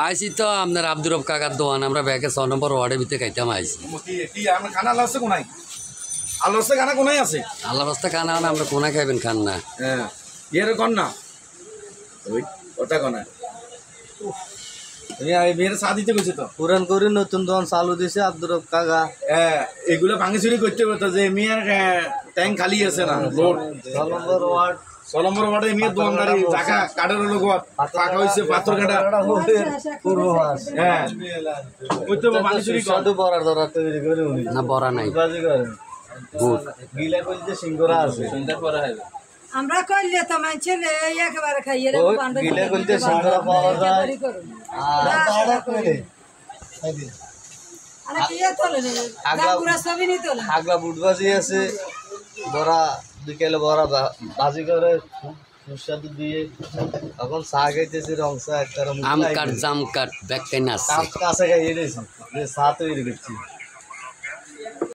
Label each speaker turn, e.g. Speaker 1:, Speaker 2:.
Speaker 1: আইসি তো আপনার আব্দুর রব কাকার দোকান আমরা ব্যাগে 6 নম্বর ওয়ার্ডের ভিতরে খাইতাম আইসি
Speaker 2: খানা লাগছে কোনাই আলো আছে খানা কোনাই আছে
Speaker 1: আল্লাহ রাস্তা খানা না আমরা কোনা খাইবেন খান না
Speaker 2: হ্যাঁ এর কন না ওই ওটা কোনা তুমি এই মেয়ের চা দিতে কইছে তো
Speaker 3: পুরান করে নতুন দোকান চালু দিছে আব্দুর রব কাকা।
Speaker 2: হ্যাঁ এগুলো ভাঙি চুরি করতে হতো যে মেয়ের ট্যাঙ্ক খালি আছে না লোড
Speaker 3: 6 নম্বর ওয়ার্ড
Speaker 2: 6 নম্বর ওয়ার্ডে মেয়ের দোকানদারি জায়গা কাঠের লগত ফাঁকা হয়েছে পাথর কাটা
Speaker 3: পূর্ববাস।
Speaker 2: হ্যাঁ ওই তো ভাঙি চুরি কর
Speaker 3: সাধু বড়ার দরা তৈরি করে উনি
Speaker 1: না বড়া নাই
Speaker 3: বাজি করেন
Speaker 1: গুড
Speaker 3: গিলা কইতে সিঙ্গরা আছে সুন্দর পরে হবে
Speaker 4: আমরা কইলে তো মানছে একেবারে খাইয়ে
Speaker 3: ও গিলা কইতে সিঙ্গরা পাওয়া যায় আর দাঁড়া করে
Speaker 4: আরে কি তোলে না গাগুরা সবই নি তোলে
Speaker 3: আগলা বুটবাজি আছে বড়া 2 কিলো বড়া বাজি করে সুস্বাদু দিয়ে এখন চা খাইতেছি রং চা একটা
Speaker 1: আম কাট জাম কাট ব্যাগ কাইনা আছে
Speaker 3: কাছে খাইয়ে দিয়েছি যে চা তৈরি করছি